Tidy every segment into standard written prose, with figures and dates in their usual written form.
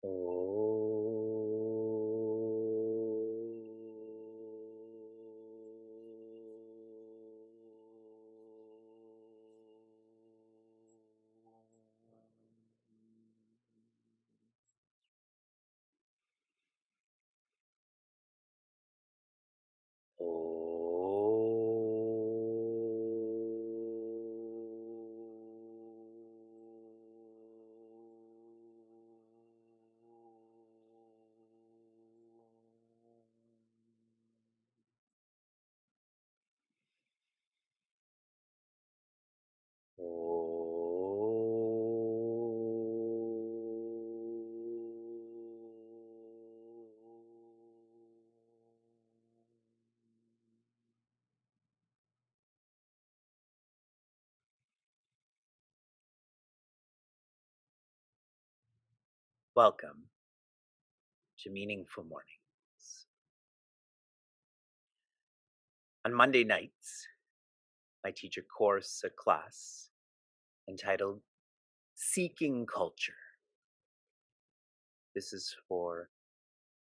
Oh. Welcome to Meaningful Mornings. On Monday nights, I teach a course, a class entitled Seeking Culture. This is for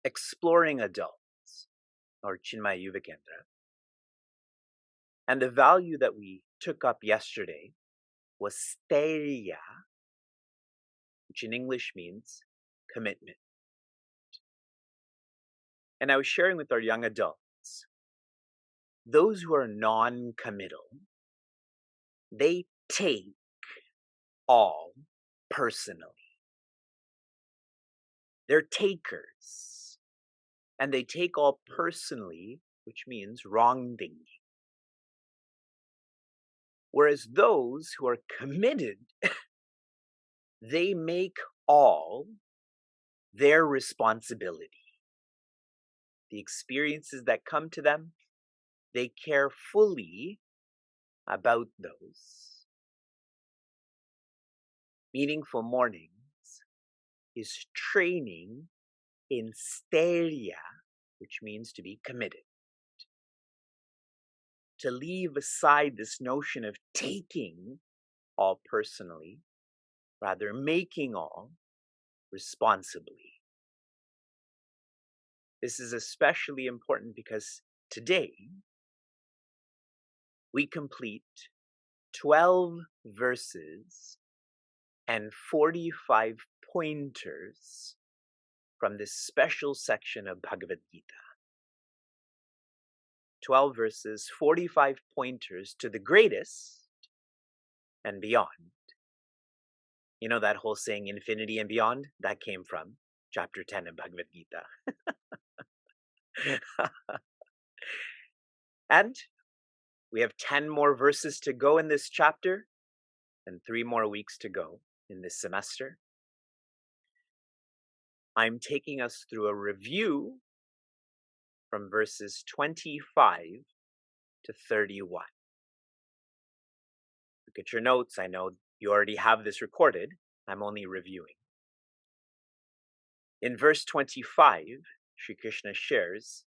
exploring adults, or Chinmaya Yuva Kendra. And the value that we took up yesterday was steria, which in English means commitment. And I was sharing with our young adults, those who are non-committal, they take all personally. They're takers, and they take all personally, which means wrongdoing. Whereas those who are committed, they make all their responsibility. The experiences that come to them, they care fully about those. Meaningful Mornings is training in steria, which means to be committed. To leave aside this notion of taking all personally, rather making all responsibly. This is especially important because today we complete 12 verses and 45 pointers from this special section of Bhagavad Gita. 12 verses, 45 pointers to the greatest and beyond. You know that whole saying, infinity and beyond? That came from chapter 10 of Bhagavad Gita. And we have 10 more verses to go in this chapter and 3 more weeks to go in this semester. I'm taking us through a review from verses 25 to 31. Look at your notes. I know you already have this recorded. I'm only reviewing. In verse 25, Sri Krishna shares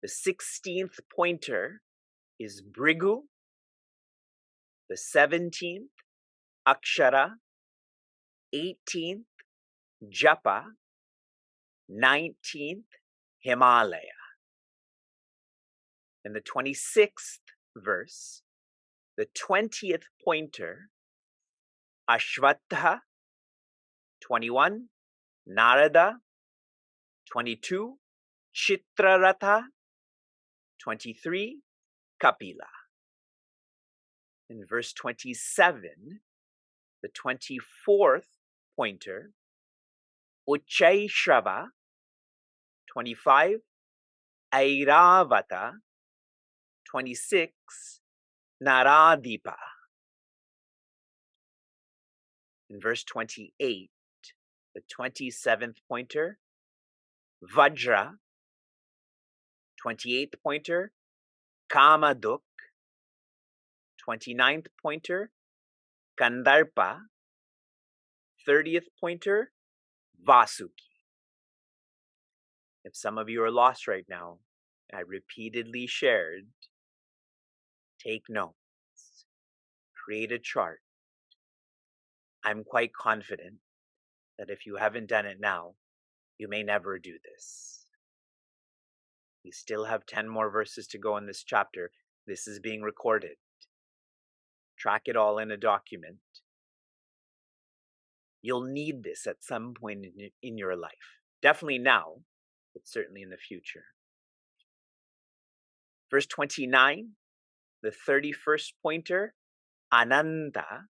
the 16th pointer is Brigu, the 17th Akshara, 18th Japa, 19th Himalaya. In the 26th verse, the 20th pointer, Ashvatha, 21, Narada, 22, Chitraratha, 23, Kapila. In verse 27, the 24th pointer, Uchaishrava, 25, Airavata, 26, Naradipa. In verse 28, the 27th pointer, Vajra, 28th pointer, Kamaduk, 29th pointer, Kandarpa, 30th pointer, Vasuki. If some of you are lost right now, I repeatedly shared, take notes, create a chart. I'm quite confident that if you haven't done it now, you may never do this. We still have 10 more verses to go in this chapter. This is being recorded. Track it all in a document. You'll need this at some point in your life. Definitely now, but certainly in the future. Verse 29, the 31st pointer, Ananta.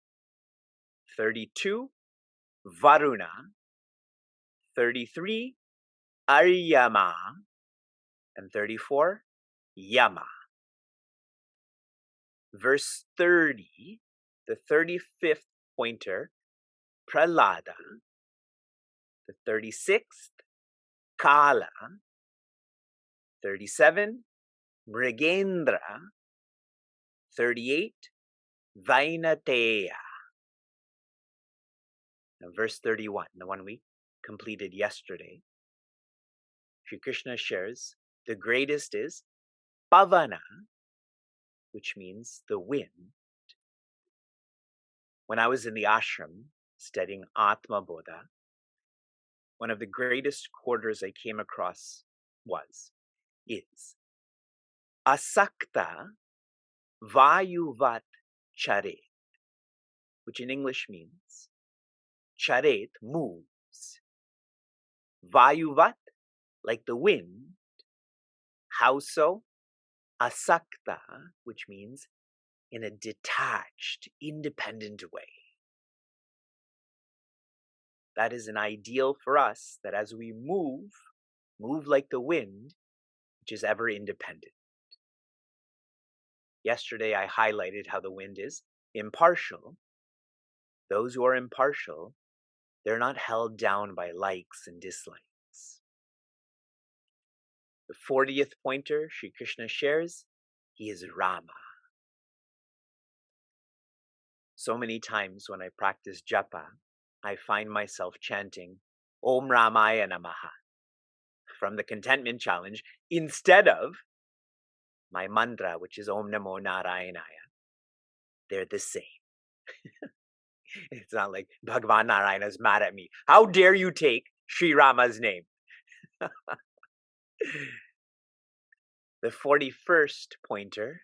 32, Varuna. 33, Aryama. And 34, Yama. Verse 30, the 35th pointer, Pralada. The 36th, Kala. 37, Mrigendra. 38, Vainateya. Now, verse 31, the one we completed yesterday, Sri Krishna shares the greatest is Pavana, which means the wind. When I was in the ashram studying Atma Bodha, one of the greatest quarters I came across is Asakta Vayuvat Charet, which in English means Charet moves. Vayuvat, like the wind. How so? Asakta, which means in a detached, independent way. That is an ideal for us, that as we move like the wind, which is ever independent. Yesterday I highlighted how the wind is impartial. Those who are impartial, they're not held down by likes and dislikes. The 40th pointer Sri Krishna shares, he is Rama. So many times when I practice japa, I find myself chanting Om Ramaya Namaha from the Contentment Challenge instead of my mantra, which is Om Namo Narayanaya. They're the same. It's not like Bhagavan Narayana is mad at me. How dare you take Sri Rama's name? The 41st pointer,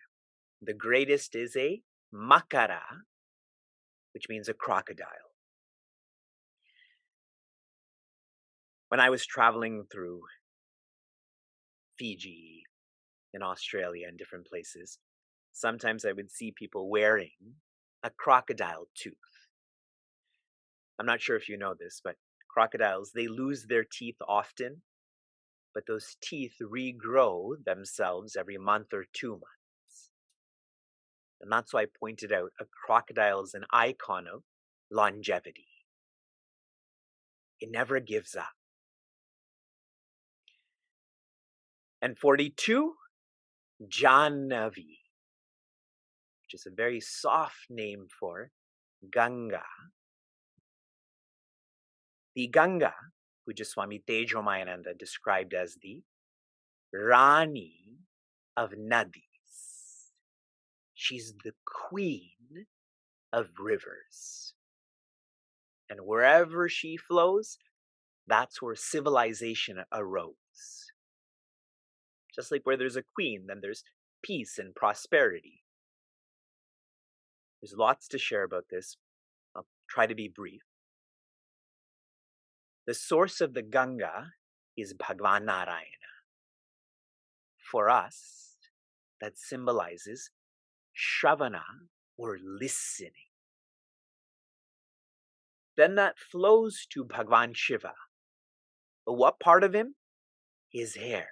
the greatest is a Makara, which means a crocodile. When I was traveling through Fiji, in Australia, and different places, sometimes I would see people wearing a crocodile tooth. I'm not sure if you know this, but crocodiles, they lose their teeth often, but those teeth regrow themselves every month or 2 months. And that's why I pointed out a crocodile is an icon of longevity. It never gives up. And 42, Jannavi, which is a very soft name for Ganga. The Ganga, Pujaswami Tejomayananda described as the Rani of Nadis. She's the queen of rivers. And wherever she flows, that's where civilization arose. Just like where there's a queen, then there's peace and prosperity. There's lots to share about this. I'll try to be brief. The source of the Ganga is Bhagavan Narayana. For us, that symbolizes Shravana, or listening. Then that flows to Bhagavan Shiva. But what part of him? His hair.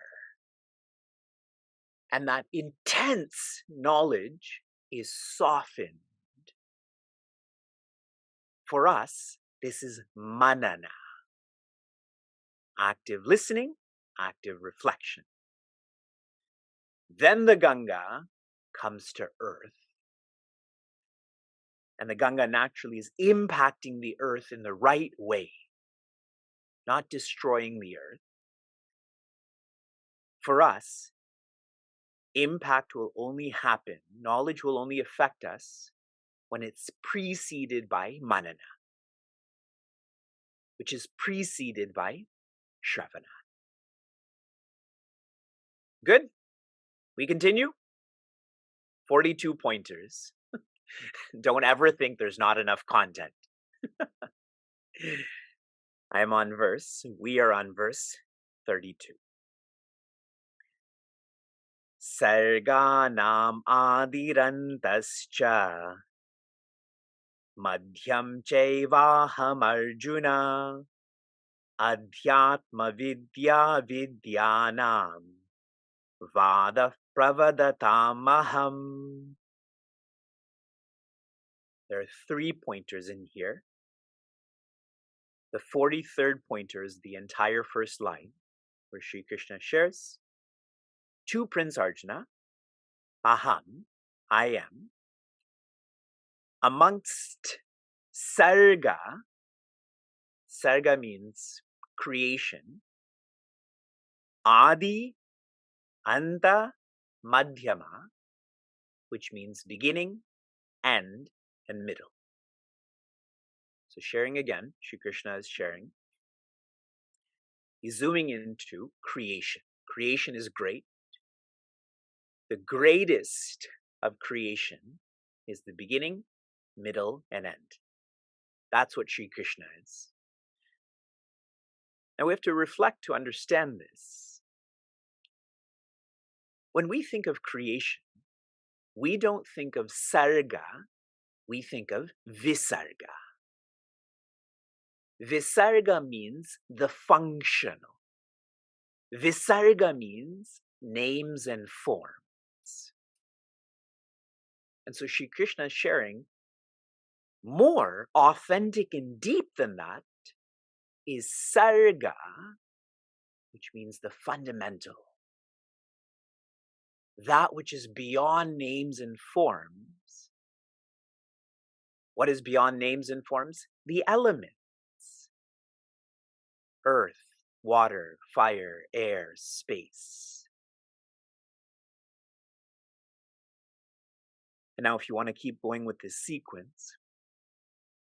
And that intense knowledge is softened. For us, this is manana. Active listening, active reflection. Then the Ganga comes to earth. And the Ganga naturally is impacting the earth in the right way, not destroying the earth. For us, impact will only happen, knowledge will only affect us when it's preceded by manana. which is preceded by Shravana. Good? We continue? 42 pointers. Don't ever think there's not enough content. We are on verse 32. Sarganam adirantascha madhyam chaivaham arjuna adhyatma vidya vidyanam vada pravadatamaham. There are 3 pointers in here. The 43rd pointer is the entire first line, where Sri Krishna shares to Prince Arjuna, Aham, I am, amongst Sarga. Sarga means creation. Adi, Anta, Madhyama, which means beginning, end, and middle. So sharing again, Sri Krishna is sharing. He's zooming into creation. Creation is great. The greatest of creation is the beginning, middle, and end. That's what Sri Krishna is. Now we have to reflect to understand this. When we think of creation, we don't think of sarga, we think of visarga. Visarga means the functional. Visarga means names and forms. And so Sri Krishna is sharing more authentic and deep than that is sarga, which means the fundamental. That which is beyond names and forms. What is beyond names and forms? The elements. Earth, water, fire, air, space. And now if you want to keep going with this sequence,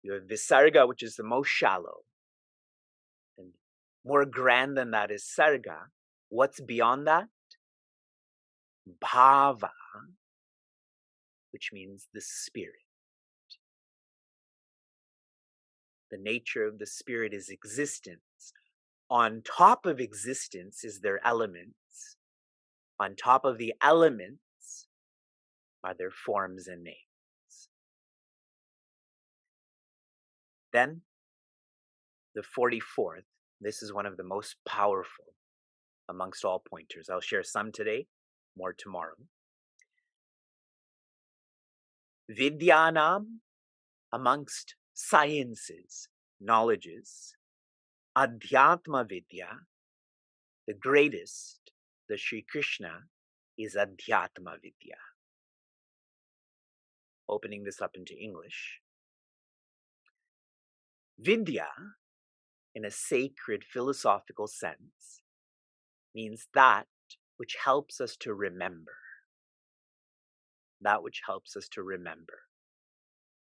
you have Visarga, which is the most shallow. And more grand than that is Sarga. What's beyond that? Bhava, which means the spirit. The nature of the spirit is existence. On top of existence is their elements. On top of the elements are their forms and names. Then, the 44th, this is one of the most powerful amongst all pointers. I'll share some today, more tomorrow. Vidyanam, amongst sciences, knowledges. Adhyatma Vidya, the greatest, the Sri Krishna, is Adhyatma Vidya. Opening this up into English. Vidya, in a sacred philosophical sense, means that which helps us to remember. That which helps us to remember.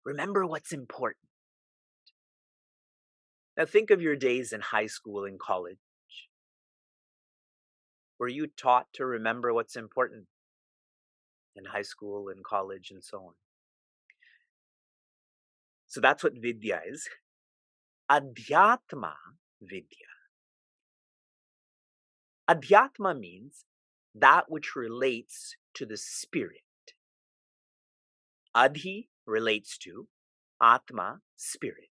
Remember what's important. Now think of your days in high school and college. Were you taught to remember what's important in high school and college and so on? So that's what Vidya is. Adhyatma Vidya. Adhyatma means that which relates to the spirit. Adhi relates to, Atma, spirit.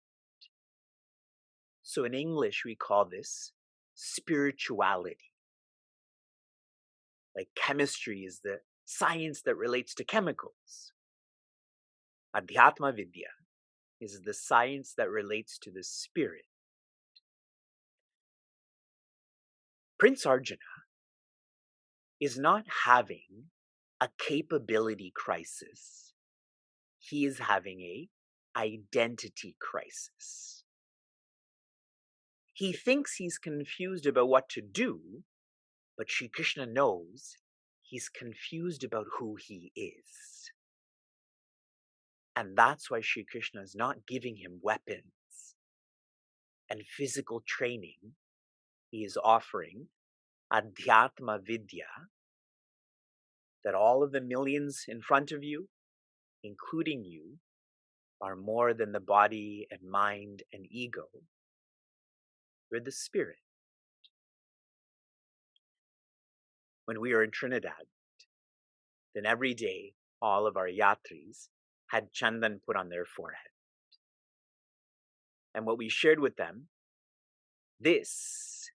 So in English, we call this spirituality. Like chemistry is the science that relates to chemicals. Adhyatma Vidya is the science that relates to the spirit. Prince Arjuna is not having a capability crisis. He is having an identity crisis. He thinks he's confused about what to do, but Sri Krishna knows he's confused about who he is. And that's why Sri Krishna is not giving him weapons. and physical training, he is offering Adhyatma Vidya, that all of the millions in front of you, including you, are more than the body and mind and ego. You're the spirit. When we were in Trinidad, then every day all of our yatris had chandan put on their forehead. And what we shared with them, this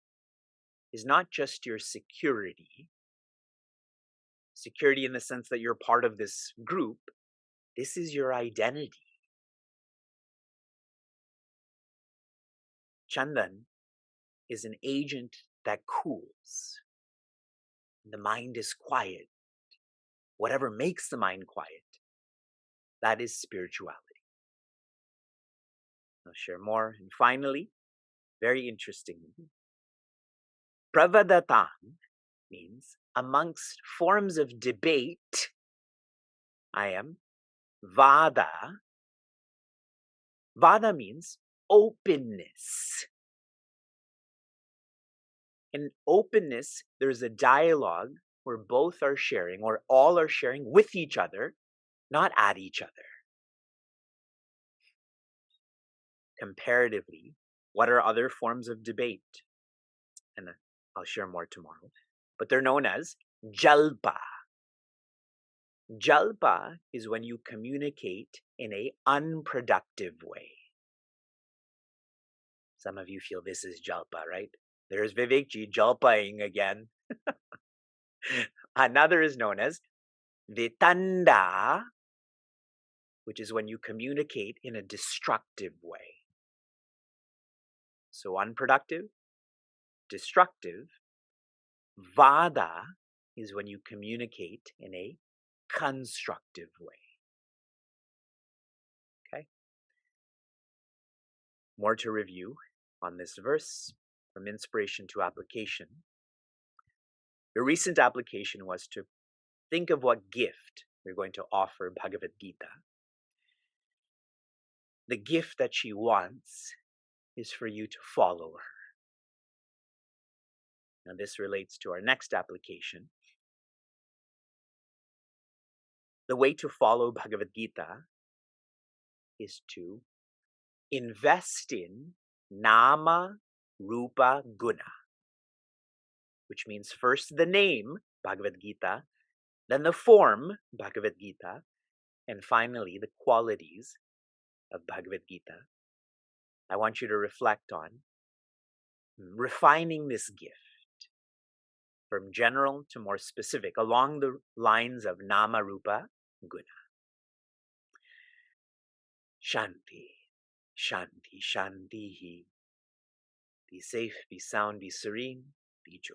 is not just your security in the sense that you're part of this group, this is your identity. Chandan is an agent that cools. The mind is quiet. Whatever makes the mind quiet, that is spirituality. I'll share more. And finally, very interestingly, pravadatam means amongst forms of debate, I am vada. Vada means openness. In openness, there's a dialogue where both are sharing or all are sharing with each other, not at each other. Comparatively, what are other forms of debate? And I'll share more tomorrow. But they're known as jalpa. Jalpa is when you communicate in an unproductive way. Some of you feel this is jalpa, right? There's Vivekji jalpaing again. Another is known as vitanda, which is when you communicate in a destructive way. So unproductive, destructive. Vada is when you communicate in a constructive way. Okay? More to review on this verse, from inspiration to application. The recent application was to think of what gift you're going to offer Bhagavad Gita. The gift that she wants is for you to follow her. Now this relates to our next application. The way to follow Bhagavad Gita is to invest in Nama, Rupa, Guna, which means first the name, Bhagavad Gita, then the form, Bhagavad Gita, and finally the qualities of Bhagavad Gita. I want you to reflect on refining this gift from general to more specific along the lines of Nama, Rupa, Guna. Shanti, Shanti, Shantihi. Be safe, be sound, be serene, be joy.